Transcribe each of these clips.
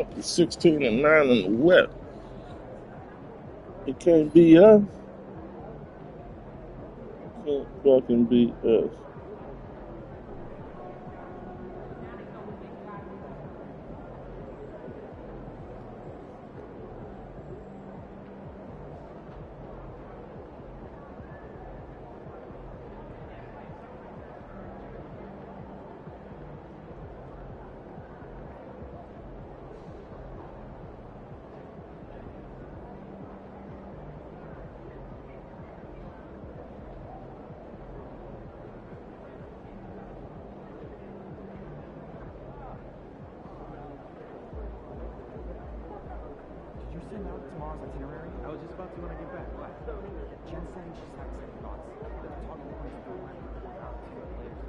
after 16-9 in the West. It can't be us. It can't fucking be us. Tomorrow's itinerary? I was just about to when I get back. What? Jen's saying she's having second thoughts. They're talking about the goal line for the players.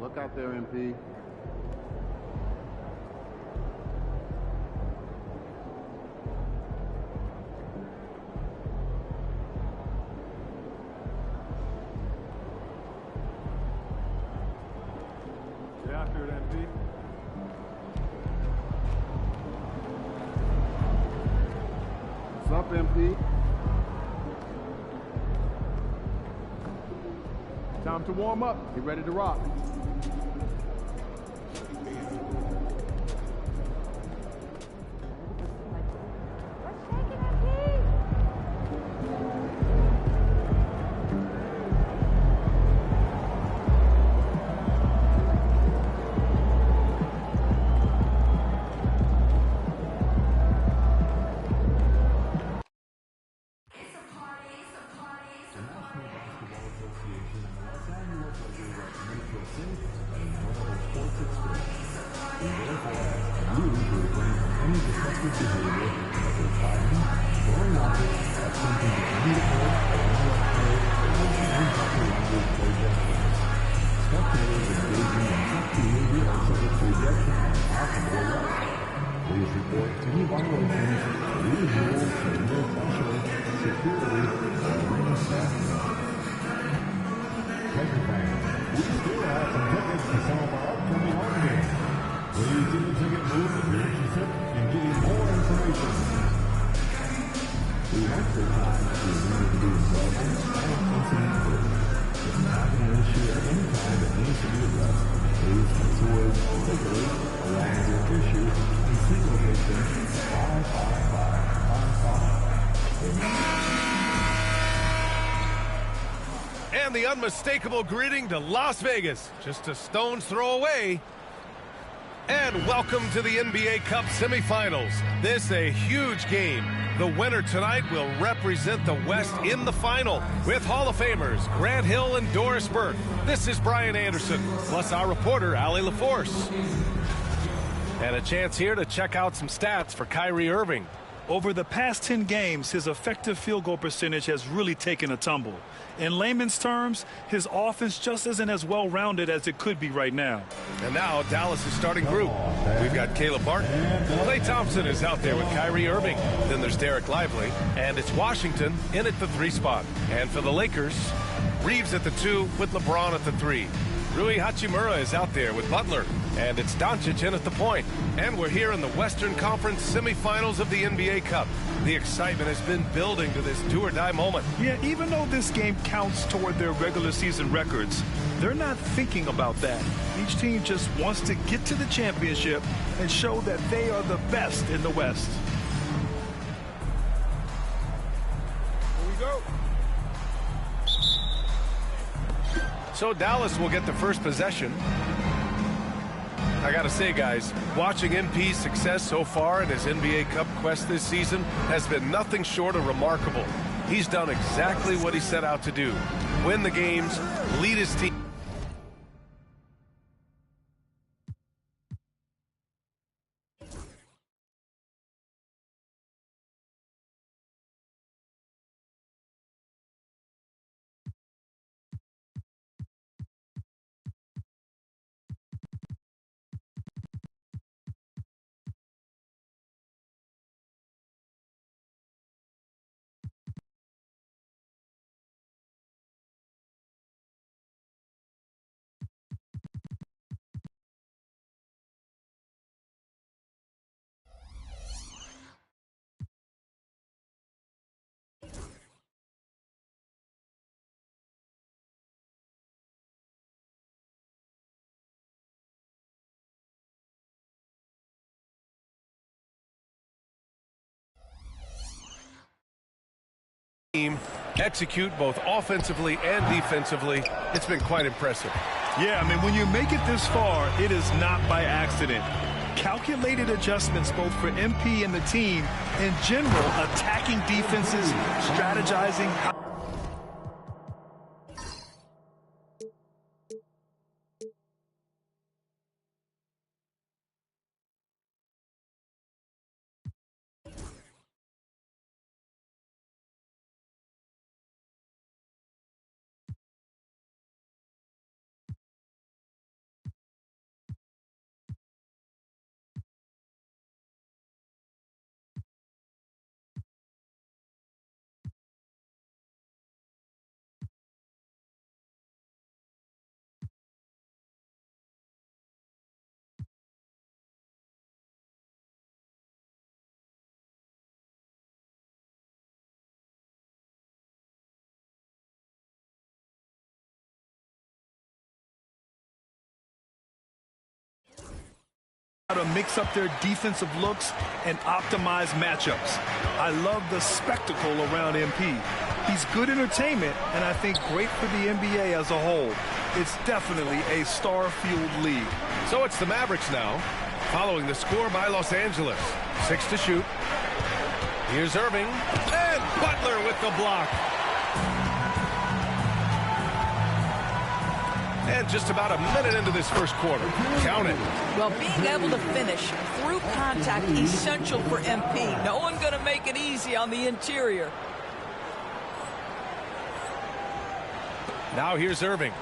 Look out there, MP. Get after it, MP. What's up, MP? Time to warm up. Get ready to rock. And the unmistakable greeting to Las Vegas, just a stone's throw away. And welcome to the NBA Cup semifinals. This a huge game. The winner tonight will represent the West in the final with Hall of Famers Grant Hill and Doris Burke. This is Brian Anderson, plus our reporter, Allie LaForce. And a chance here to check out some stats for Kyrie Irving. Over the past 10 games, his effective field goal percentage has really taken a tumble. In layman's terms, his offense just isn't as well-rounded as it could be right now. And now Dallas' starting group. We've got Caleb Martin. Klay Thompson is out there with Kyrie Irving. Then there's Derek Lively. And it's Washington in at the 3 spot. And for the Lakers, Reeves at the 2 with LeBron at the 3. Rui Hachimura is out there with Butler. And it's Doncic in at the point. And we're here in the Western Conference semifinals of the NBA Cup. The excitement has been building to this do-or-die moment. Yeah, even though this game counts toward their regular season records, they're not thinking about that. Each team just wants to get to the championship and show that they are the best in the West. Here we go. So Dallas will get the first possession. I gotta say, guys, watching MP's success so far in his NBA Cup quest this season has been nothing short of remarkable. He's done exactly what he set out to do. Win the games, lead his team. Execute both offensively and defensively. It's been quite impressive. Yeah, I mean, when you make it this far, it is not by accident. Calculated adjustments both for MP and the team. In general, attacking defenses, strategizing. How to mix up their defensive looks and optimize matchups. I love the spectacle around MP. He's good entertainment, and I think great for the NBA as a whole. It's definitely a star-fueled league. So it's the Mavericks now, following the score by Los Angeles. 6 to shoot. Here's Irving, and Butler with the block. And just about a minute into this first quarter. Count it. Well, being able to finish through contact, essential for MP. No one going to make it easy on the interior. Now here's Irving.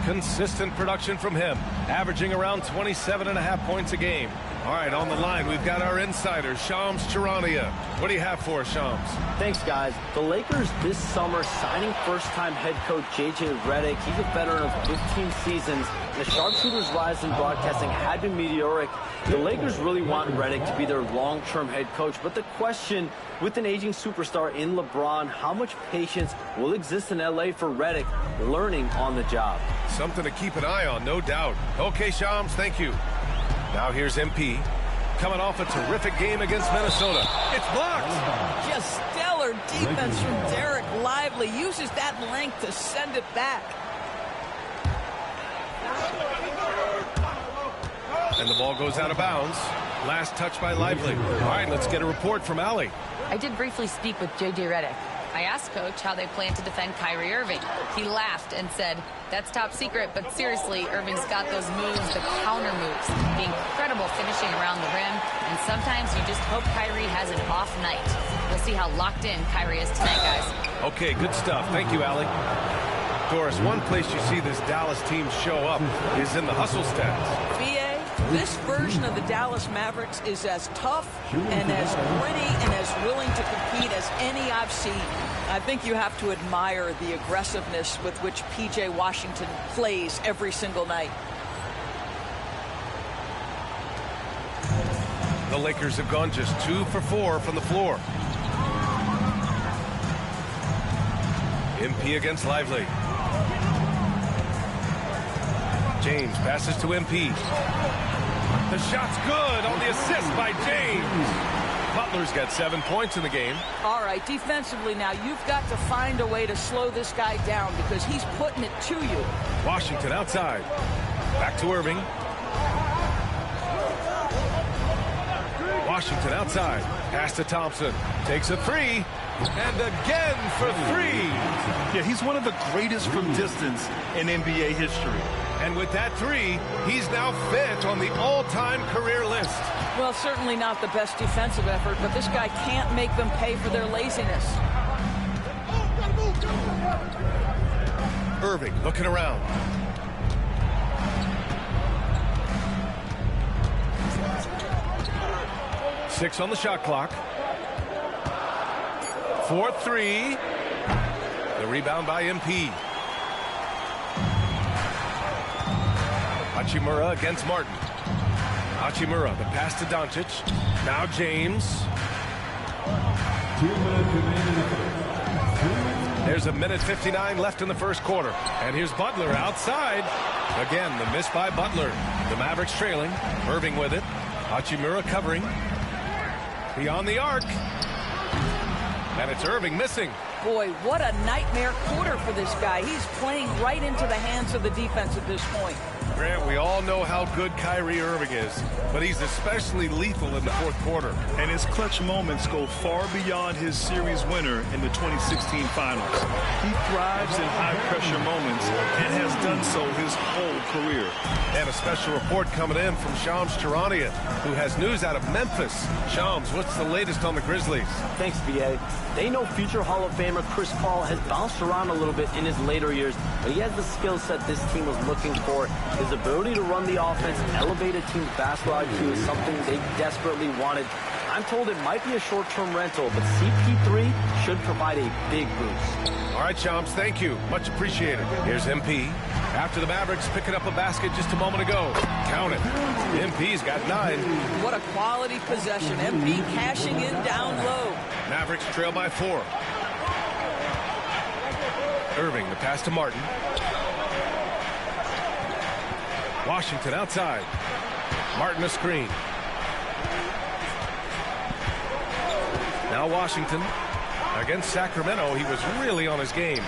Consistent production from him, averaging around 27.5 points a game. All right, on the line, we've got our insider, Shams Charania. What do you have for us, Shams? Thanks, guys. The Lakers this summer signing first-time head coach J.J. Redick. He's a veteran of 15 seasons. The sharpshooter's rise in broadcasting had been meteoric. The Lakers really want Redick to be their long-term head coach. But the question, with an aging superstar in LeBron, how much patience will exist in L.A. for Redick learning on the job? Something to keep an eye on, no doubt. Okay, Shams, thank you. Now here's MP, coming off a terrific game against Minnesota. It's blocked. Just stellar defense from Derek Lively. Uses that length to send it back. And the ball goes out of bounds. Last touch by Lively. All right, let's get a report from Allie. I did briefly speak with J.J. Redick. I asked Coach how they plan to defend Kyrie Irving. He laughed and said, "That's top secret, but seriously, Irving's got those moves, the counter moves, the incredible finishing around the rim, and sometimes you just hope Kyrie has an off night." We'll see how locked in Kyrie is tonight, guys. Okay, good stuff. Thank you, Allie. Doris, one place you see this Dallas team show up is in the hustle stats. B.A., this version of the Dallas Mavericks is as tough and as gritty and as willing to compete as any I've seen. I think you have to admire the aggressiveness with which P.J. Washington plays every single night. The Lakers have gone just 2 for 4 from the floor. MP against Lively. James passes to MP. The shot's good on the assist by James. Butler's got 7 points in the game. All right, defensively now, you've got to find a way to slow this guy down because he's putting it to you. Washington outside. Back to Irving. Washington outside. Pass to Thompson. Takes a three. And again for three. Yeah, he's one of the greatest from distance in NBA history. And with that three, he's now fifth on the all-time career list. Well, certainly not the best defensive effort, but this guy can't make them pay for their laziness. Irving looking around. Six on the shot clock. 4-3. The rebound by MP. Hachimura against Martin. Hachimura, the pass to Doncic. Now James. There's a minute 59 left in the first quarter. And here's Butler outside. Again, the miss by Butler. The Mavericks trailing. Irving with it. Hachimura covering. Beyond the arc. And it's Irving missing. Boy, what a nightmare quarter for this guy. He's playing right into the hands of the defense at this point. Grant, we all know how good Kyrie Irving is, but he's especially lethal in the fourth quarter. And his clutch moments go far beyond his series winner in the 2016 finals. He thrives in high-pressure moments and has done so his whole career. And a special report coming in from Shams Charania, who has news out of Memphis. Shams, what's the latest on the Grizzlies? Thanks, B.A. They know future Hall of Famer Chris Paul has bounced around a little bit in his later years, but he has the skill set this team was looking for. His ability to run the offense, elevate a team's basketball IQ is something they desperately wanted. I'm told it might be a short-term rental, but CP3 should provide a big boost. All right, Shams, thank you. Much appreciated. Here's MP. After the Mavericks picking up a basket just a moment ago. Count it. MP's got 9. What a quality possession. MP cashing in down low. Mavericks trail by 4. Irving, the pass to Martin. Washington outside. Martin a screen. Now Washington. Against Sacramento, he was really on his game.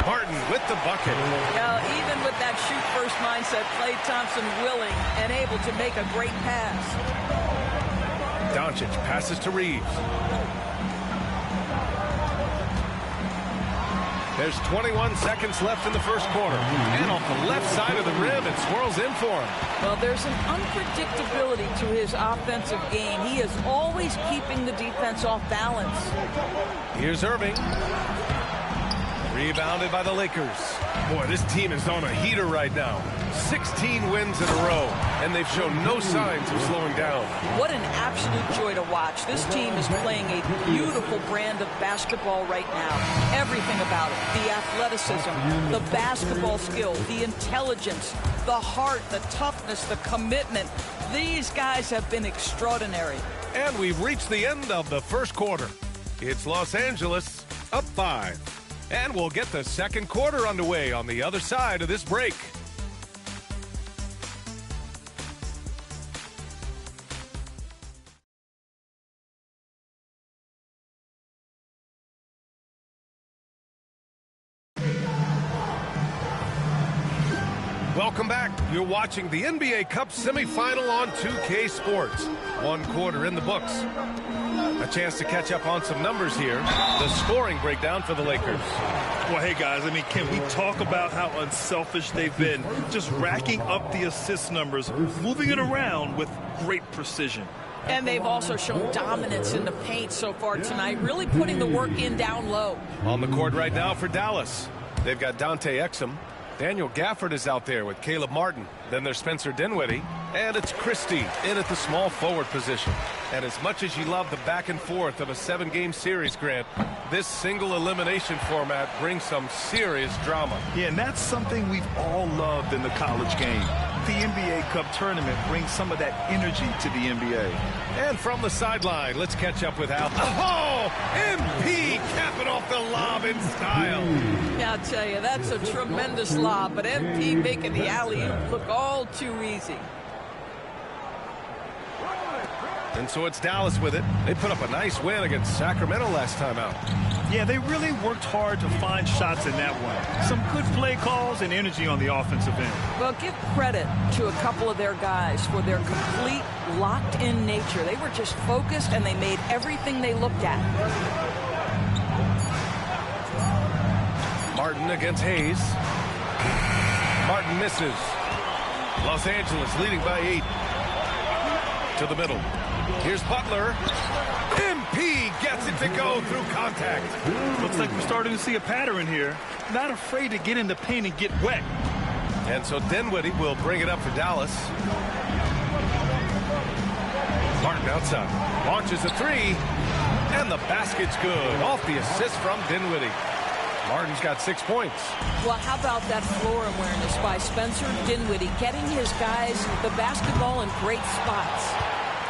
Martin with the bucket. Yeah, even with that shoot-first mindset, Klay Thompson willing and able to make a great pass. Doncic passes to Reeves. There's 21 seconds left in the first quarter. And off the left side of the rim, it swirls in for him. Well, there's an unpredictability to his offensive game. He is always keeping the defense off balance. Here's Irving. Rebounded by the Lakers. Boy, this team is on a heater right now. 16 wins in a row, and they've shown no signs of slowing down. What an absolute joy to watch. This team is playing a beautiful brand of basketball right now. Everything about it. The athleticism, the basketball skill, the intelligence, the heart, the toughness, the commitment. These guys have been extraordinary. And we've reached the end of the first quarter. It's Los Angeles up 5. And we'll get the second quarter underway on the other side of this break. Welcome back. You're watching the NBA Cup semifinal on 2K Sports. One quarter in the books. A chance to catch up on some numbers here. The scoring breakdown for the Lakers. Well, hey, guys, I mean, can we talk about how unselfish they've been? Just racking up the assist numbers, moving it around with great precision. And they've also shown dominance in the paint so far tonight, really putting the work in down low. On the court right now for Dallas, they've got Dante Exum. Daniel Gafford is out there with Caleb Martin. Then there's Spencer Dinwiddie. And it's Christie in at the small forward position. And as much as you love the back and forth of a 7-game series, Grant, this single elimination format brings some serious drama. Yeah, and that's something we've all loved in the college game. The NBA Cup tournament brings some of that energy to the NBA. And from the sideline, let's catch up with Al. Oh, MP capping off the lob in style. Yeah, I'll tell you, that's a tremendous lob, but MP making the alley-oop look all too easy. And so it's Dallas with it. They put up a nice win against Sacramento last time out. Yeah, they really worked hard to find shots in that one. Some good play calls and energy on the offensive end. Well, give credit to a couple of their guys for their complete locked-in nature. They were just focused, and they made everything they looked at. Martin against Hayes. Martin misses. Los Angeles leading by 8. To the middle. Here's Butler. MP gets it to go through contact. Looks like we're starting to see a pattern here. Not afraid to get in the paint and get wet. And so Dinwiddie will bring it up for Dallas. Martin outside. Launches a 3. And the basket's good. Off the assist from Dinwiddie. Martin's got 6 points. Well, how about that floor awareness by Spencer Dinwiddie, getting his guys the basketball in great spots.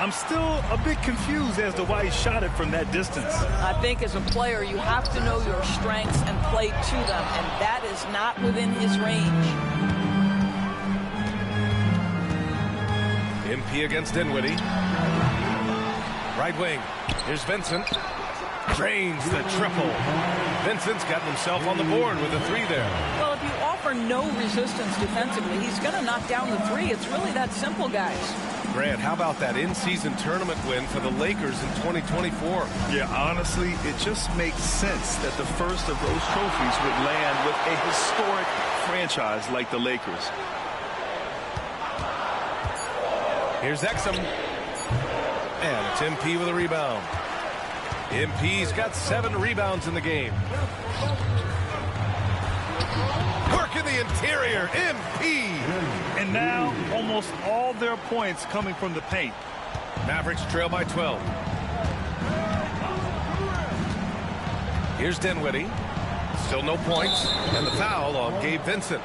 I'm still a bit confused as to why he shot it from that distance. I think as a player, you have to know your strengths and play to them, and that is not within his range. MP against Dinwiddie. Right wing. Here's Vincent. Drains the triple. Vincent's got himself on the board with a 3 there. Well, if you offer no resistance defensively, he's going to knock down the 3. It's really that simple, guys. Grant, how about that in-season tournament win for the Lakers in 2024? Yeah, honestly, it just makes sense that the first of those trophies would land with a historic franchise like the Lakers. Here's Exum. And it's MP with a rebound. MP's got 7 rebounds in the game. Work in the interior. MP. And now almost all their points coming from the paint. Mavericks trail by 12. Here's Dinwiddie. Still no points. And the foul on Gabe Vincent.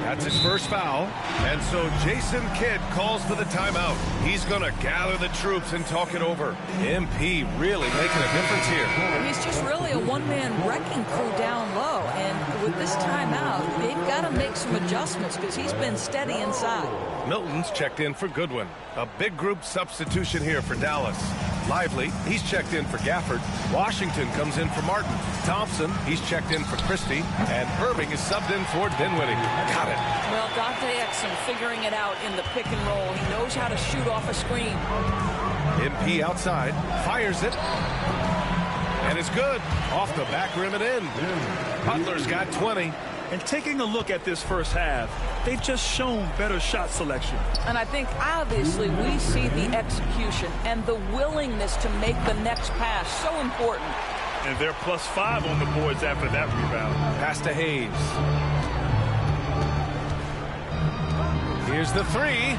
That's his first foul. And so Jason Kidd calls for the timeout. He's going to gather the troops and talk it over. MP really making a difference here. He's just really a one-man wrecking crew down low. And with this timeout, they've got to make some adjustments because he's been steady inside. Milton's checked in for Goodwin. A big group substitution here for Dallas. Lively, he's checked in for Gafford. Washington comes in for Martin. Thompson, he's checked in for Christie. And Irving is subbed in for Dinwiddie. Got it. Well, Dante Exum figuring it out in the pick and roll. He knows how to shoot off a screen. MP outside, fires it. And it's good. Off the back rim and in. Butler's got 20. And taking a look at this first half, they've just shown better shot selection. And I think, obviously, we see the execution and the willingness to make the next pass so important. And they're +5 on the boards after that rebound. Pass to Hayes. Here's the 3.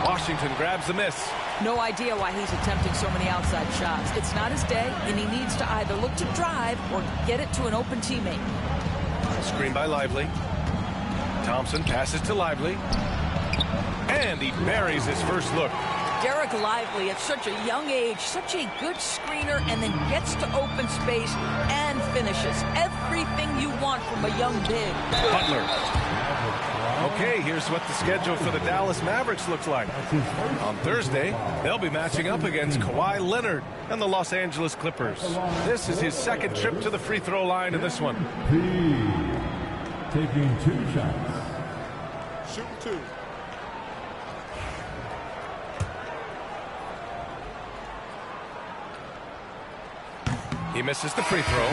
Washington grabs the miss. No idea why he's attempting so many outside shots. It's not his day, and he needs to either look to drive or get it to an open teammate. Screen by Lively. Thompson passes to Lively. And he buries his first look. Derek Lively at such a young age, such a good screener, and then gets to open space and finishes. Everything you want from a young big. Butler. Okay, here's what the schedule for the Dallas Mavericks looks like. On Thursday, they'll be matching up against Kawhi Leonard and the Los Angeles Clippers. This is his second trip to the free throw line in this one. Taking 2 shots. Shooting 2. He misses the free throw.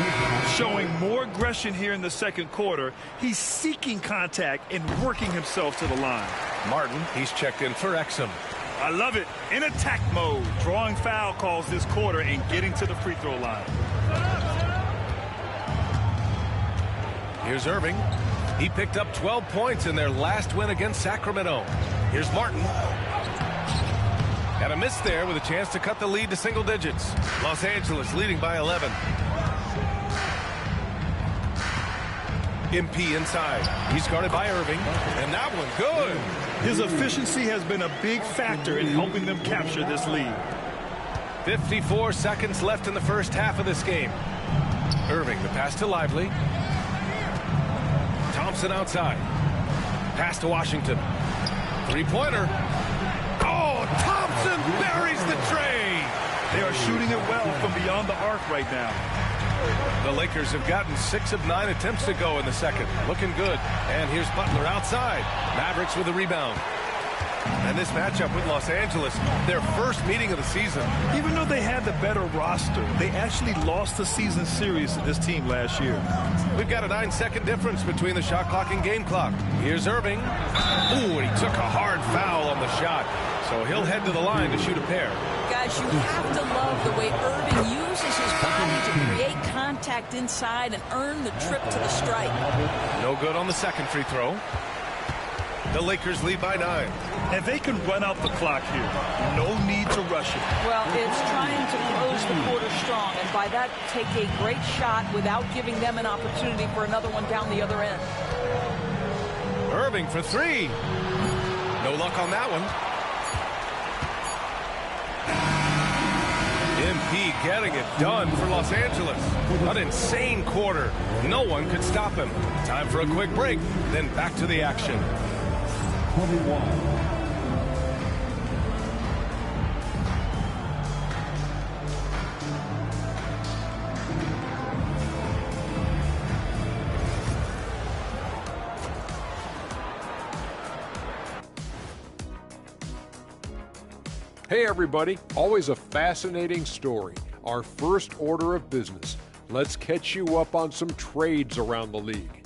Showing more aggression here in the second quarter. He's seeking contact and working himself to the line. Martin, he's checked in for Exum. I love it. In attack mode. Drawing foul calls this quarter and getting to the free throw line. Here's Irving. He picked up 12 points in their last win against Sacramento. Here's Martin. Got a miss there with a chance to cut the lead to single digits. Los Angeles leading by 11. MP inside. He's guarded by Irving. And that one good. His efficiency has been a big factor in helping them capture this lead. 54 seconds left in the first half of this game. Irving, the pass to Lively. Thompson outside. Pass to Washington. Three-pointer. Oh, Thompson buries the tray. They are shooting it well from beyond the arc right now. The Lakers have gotten 6 of 9 attempts to go in the second. Looking good. And here's Butler outside. Mavericks with a rebound. And this matchup with Los Angeles, their first meeting of the season. Even though they had the better roster, they actually lost the season series to this team last year. We've got a 9-second difference between the shot clock and game clock. Here's Irving. Ooh, and he took a hard foul on the shot. So he'll head to the line to shoot a pair. Guys, you have to love the way Irving uses his body to create contact inside and earn the trip to the strike. No good on the second free throw. The Lakers lead by 9. And they can run out the clock here. No need to rush it. Well, it's trying to close the quarter strong, and by that, take a great shot without giving them an opportunity for another one down the other end. Irving for 3. No luck on that one. MP getting it done for Los Angeles. An insane quarter. No one could stop him. Time for a quick break, then back to the action. 21. Hey everybody, always a fascinating story. Our first order of business. Let's catch you up on some trades around the league.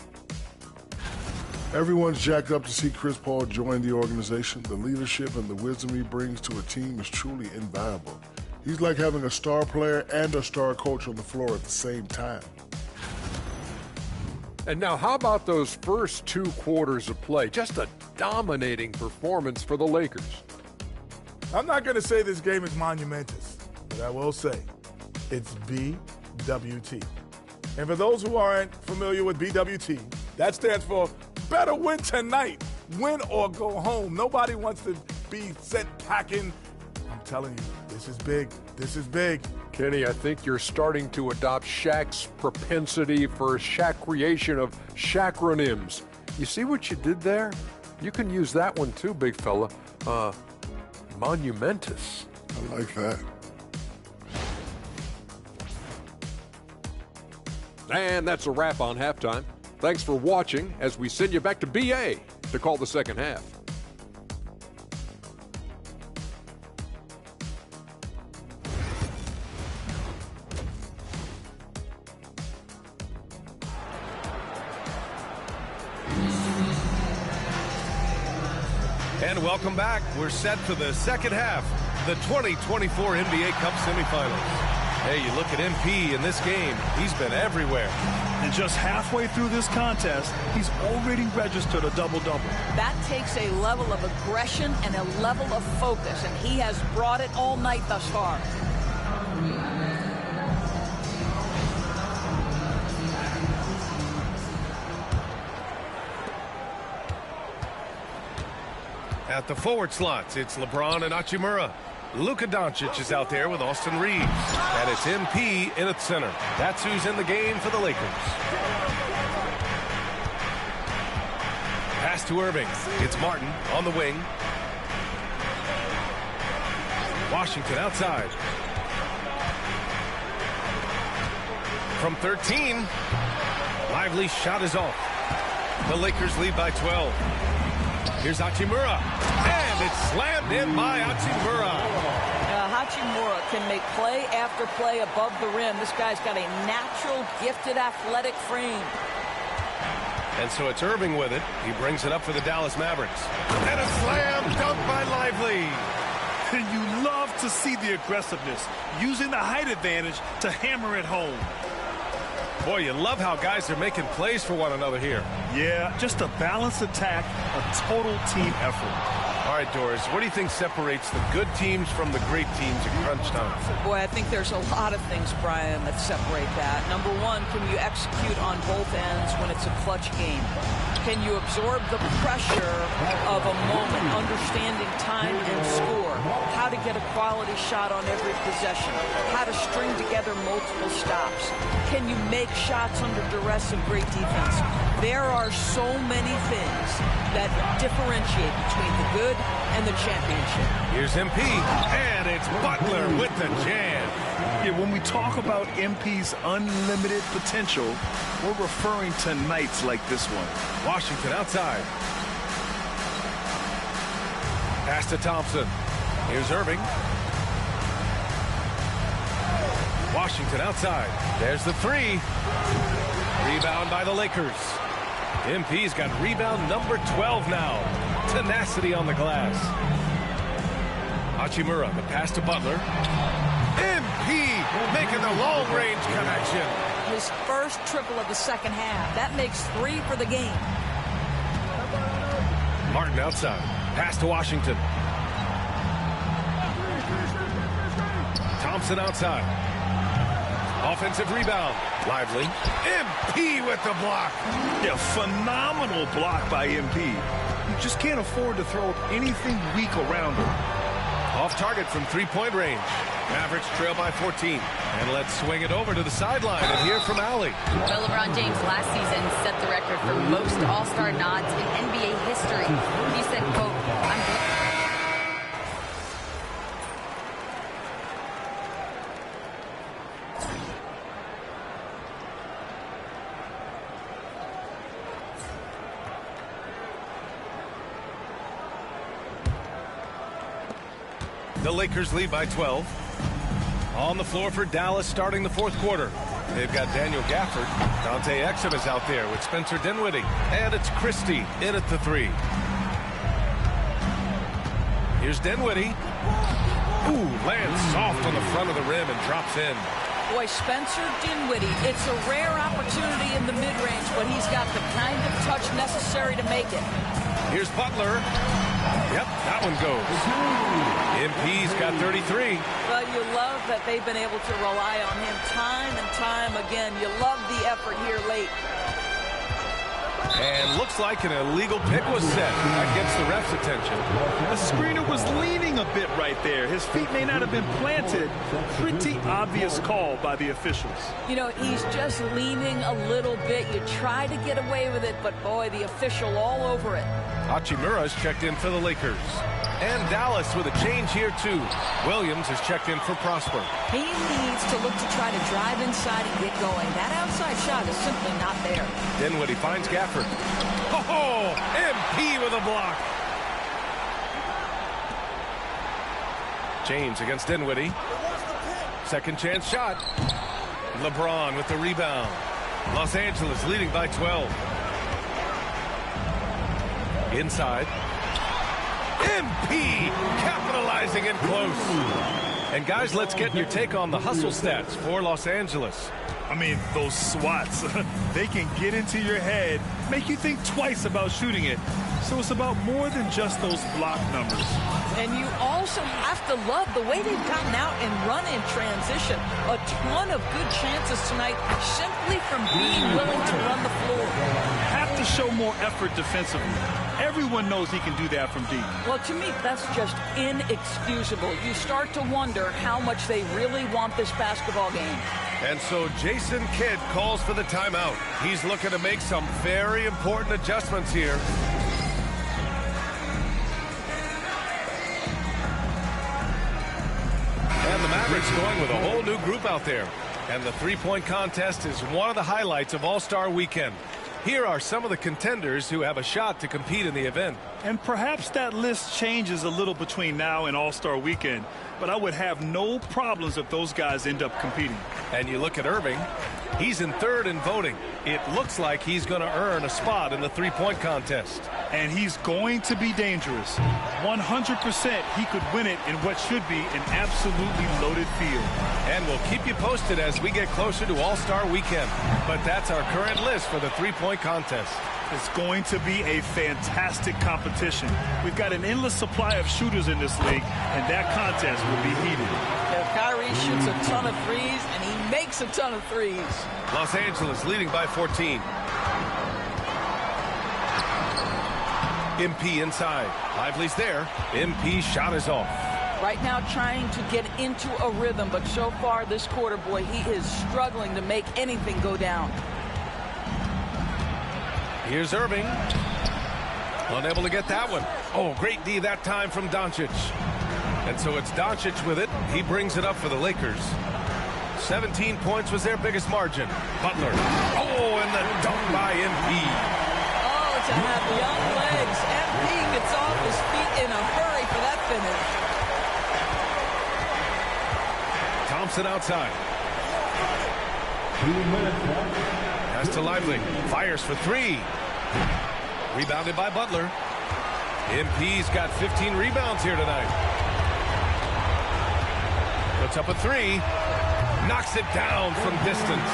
Everyone's jacked up to see Chris Paul join the organization. The leadership and the wisdom he brings to a team is truly invaluable. He's like having a star player and a star coach on the floor at the same time. And now how about those first 2 quarters of play? Just a dominating performance for the Lakers. I'm not going to say this game is monumentous, but I will say it's BWT. And for those who aren't familiar with BWT, that stands for better win tonight, win or go home. Nobody wants to be sent packing. I'm telling you, this is big. This is big. Kenny, I think you're starting to adopt Shaq's propensity for Shaq creation of Shaqronyms. You see what you did there? You can use that one too, big fella. Monumentous. I like that. And that's a wrap on halftime. Thanks for watching as we send you back to BA to call the second half. And welcome back. We're set for the second half, the 2024 NBA Cup semifinals. Hey, you look at MP in this game, he's been everywhere. And just halfway through this contest, he's already registered a double-double. That takes a level of aggression and a level of focus, and he has brought it all night thus far. At the forward slots, it's LeBron and Hachimura. Luka Doncic is out there with Austin Reeves. And it's MP in at center. That's who's in the game for the Lakers. Pass to Irving. It's Martin on the wing. Washington outside. From 13. Lively shot is off. The Lakers lead by 12. Here's Hachimura, and it's slammed in by Hachimura. Hachimura can make play after play above the rim. This guy's got a natural, gifted, athletic frame. And so it's Irving with it. He brings it up for the Dallas Mavericks. And a slam dunk by Lively. And you love to see the aggressiveness, using the height advantage to hammer it home. Boy, you love how guys are making plays for one another here. Yeah, just a balanced attack, a total team effort. All right, Doris, what do you think separates the good teams from the great teams at crunch time? Boy, I think there's a lot of things, Brian, that separate that. Number one, can you execute on both ends when it's a clutch game? Can you absorb the pressure of a moment, understanding time and score? How to get a quality shot on every possession? How to string together multiple stops? Can you make shots under duress of great defense? There are so many things that differentiate between the good and the championship. Here's MP, and it's Butler with the jam. Yeah, when we talk about MP's unlimited potential, we're referring to nights like this one. Washington outside. Pass to Thompson. Here's Irving. Washington outside. There's the three. Rebound by the Lakers. MP's got rebound number 12 now. Tenacity on the glass. Hachimura, the pass to Butler. MP making the long-range connection. His first triple of the second half. That makes 3 for the game. Martin outside. Pass to Washington. Thompson outside. Offensive rebound. Lively. MP with the block. Yeah, phenomenal block by MP. You just can't afford to throw anything weak around him. Off target from three-point range. Mavericks trail by 14. And let's swing it over to the sideline and hear from Allie. Well, LeBron James last season set the record for most All-Star nods in NBA history. He said, quote, The Lakers lead by 12. On the floor for Dallas starting the fourth quarter. They've got Daniel Gafford. Dante Exum is out there with Spencer Dinwiddie. And it's Christie in at the three. Here's Dinwiddie. Ooh, lands soft on the front of the rim and drops in. Boy, Spencer Dinwiddie, it's a rare opportunity in the mid-range, but he's got the kind of touch necessary to make it. Here's Butler. Yep, that one goes. MP's got 33. Well, you love that they've been able to rely on him time and time again. You love the effort here late. And looks like an illegal pick was set. That gets the ref's attention. The screener was leaning a bit right there. His feet may not have been planted. Pretty obvious call by the officials. You know, he's just leaning a little bit. You try to get away with it, but boy, the official all over it. Hachimura's checked in for the Lakers. And Dallas with a change here, too. Williams has checked in for Prosper. He needs to look to try to drive inside and get going. That outside shot is simply not there. Dinwiddie finds Gafford. Oh, MP with a block. James against Dinwiddie. Second chance shot. LeBron with the rebound. Los Angeles leading by 12. Inside. MP capitalizing in close. And guys, let's get your take on the hustle stats for Los Angeles. I mean, those swats, they can get into your head, make you think twice about shooting it. So it's about more than just those block numbers. And you also have to love the way they've gotten out and run in transition. A ton of good chances tonight simply from being willing to run the floor. Have to show more effort defensively. Everyone knows he can do that from deep. Well, to me, that's just inexcusable. You start to wonder how much they really want this basketball game. And so Jason Kidd calls for the timeout. He's looking to make some very important adjustments here. And the Mavericks going with a whole new group out there. And the three-point contest is one of the highlights of All-Star Weekend. Here are some of the contenders who have a shot to compete in the event. And perhaps that list changes a little between now and All-Star Weekend, but I would have no problems if those guys end up competing. And you look at Irving, he's in third in voting. It looks like he's going to earn a spot in the three-point contest. And he's going to be dangerous. 100% he could win it in what should be an absolutely loaded field. And we'll keep you posted as we get closer to All-Star Weekend. But that's our current list for the three-point contest. It's going to be a fantastic competition. We've got an endless supply of shooters in this league, and that contest will be heated. Yeah, Kyrie shoots a ton of threes, and he makes a ton of threes. Los Angeles leading by 14. MP inside. Lively's there. MP shot is off. Right now trying to get into a rhythm, but so far this quarter, boy, he is struggling to make anything go down. Here's Irving. Unable to get that one. Oh, great D that time from Doncic. And so it's Doncic with it. He brings it up for the Lakers. 17 points was their biggest margin. Butler. Oh, and the dunk by MP. To have young legs. MP gets off his feet in a hurry for finish. Thompson outside. Pass to Lively. Fires for three. Rebounded by Butler. MP's got 15 rebounds here tonight. Puts up a three. Knocks it down from distance.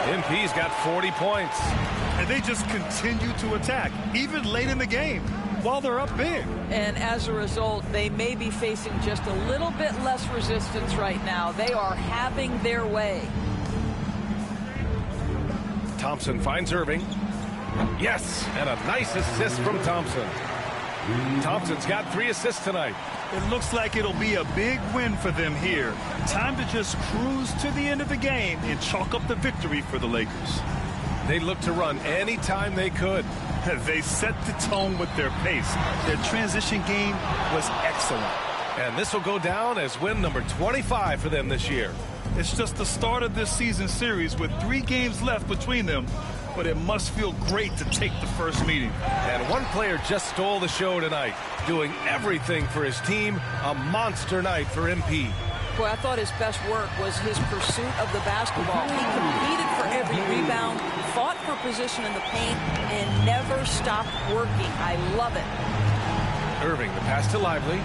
MP's got 40 points. And they just continue to attack, even late in the game, while they're up big. And as a result, they may be facing just a little bit less resistance right now. They are having their way. Thompson finds Irving. Yes, and a nice assist from Thompson. Thompson's got 3 assists tonight. It looks like it'll be a big win for them here. Time to just cruise to the end of the game and chalk up the victory for the Lakers. They look to run anytime they could. They set the tone with their pace. Their transition game was excellent. And this will go down as win number 25 for them this year. It's just the start of this season series with 3 games left between them, but it must feel great to take the first meeting. And one player just stole the show tonight, doing everything for his team. A monster night for MP. Boy, I thought his best work was his pursuit of the basketball. He competed for every rebound, fought for position in the paint, and never stopped working. I love it. Irving, the pass to Lively.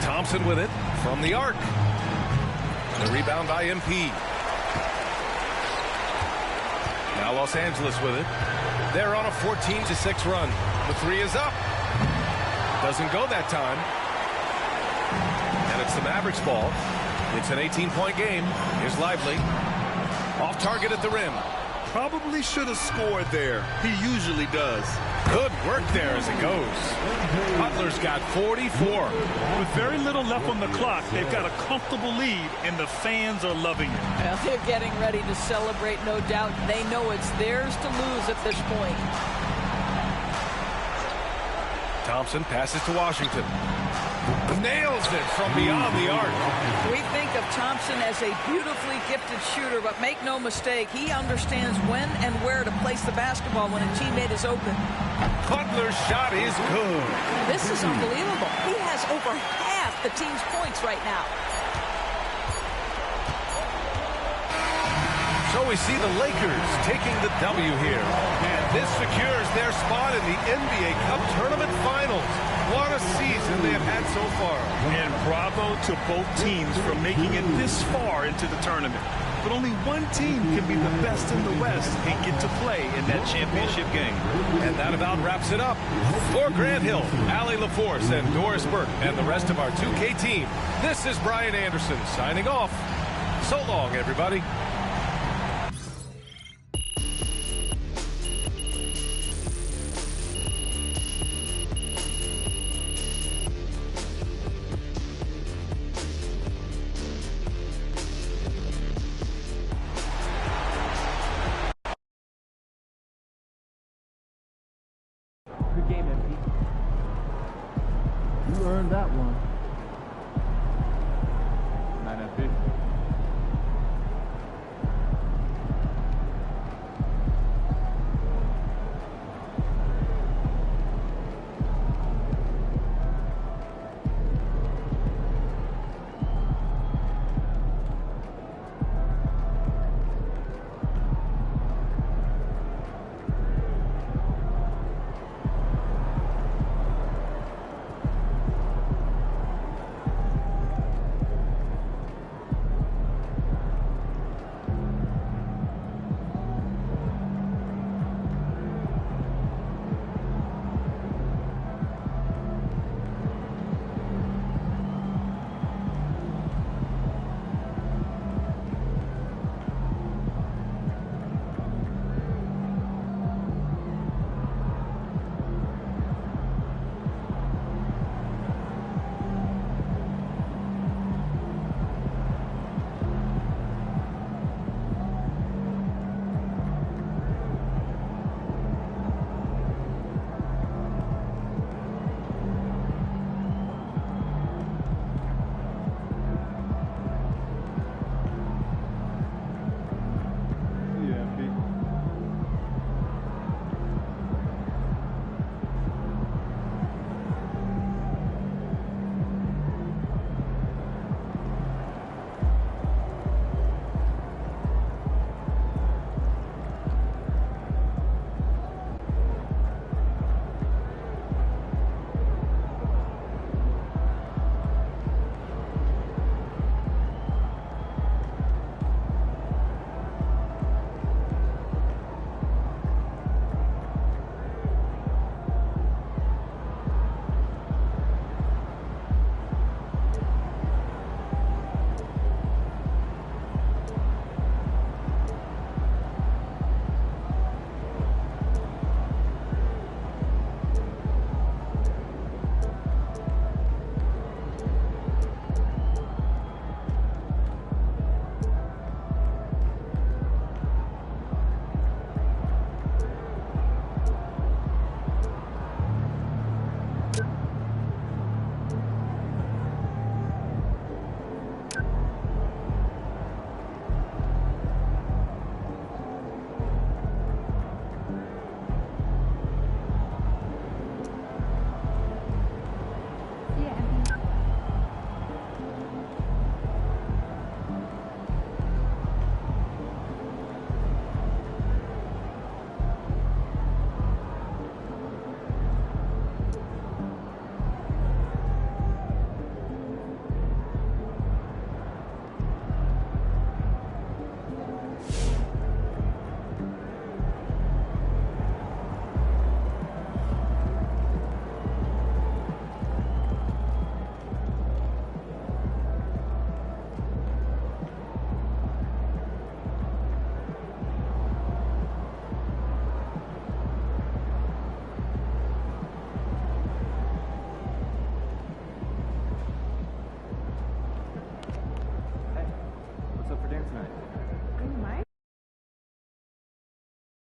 Thompson with it from the arc. The rebound by MP. Now Los Angeles with it. They're on a 14-6 run. The 3 is up. Doesn't go that time. And it's the Mavericks ball. It's an 18-point game. Here's Lively. Off target at the rim. Probably should have scored there. He usually does. Good work there as it goes. Butler's got 44. With very little left on the clock, they've got a comfortable lead, and the fans are loving it. Well, they're getting ready to celebrate, no doubt. They know it's theirs to lose at this point. Thompson passes to Washington. Nails it from beyond the arc. We think of Thompson as a beautifully gifted shooter, but make no mistake, he understands when and where to place the basketball when a teammate is open. Butler's shot is good. This is unbelievable. He has over half the team's points right now. So we see the Lakers taking the W here. And this secures their spot in the NBA Cup Tournament Finals. What a season they have had so far. And bravo to both teams for making it this far into the tournament. But only one team can be the best in the West and get to play in that championship game. And that about wraps it up. For Grant Hill, Allie LaForce, and Doris Burke, and the rest of our 2K team, this is Brian Anderson signing off. So long, everybody. Good game, MP. You earned that one.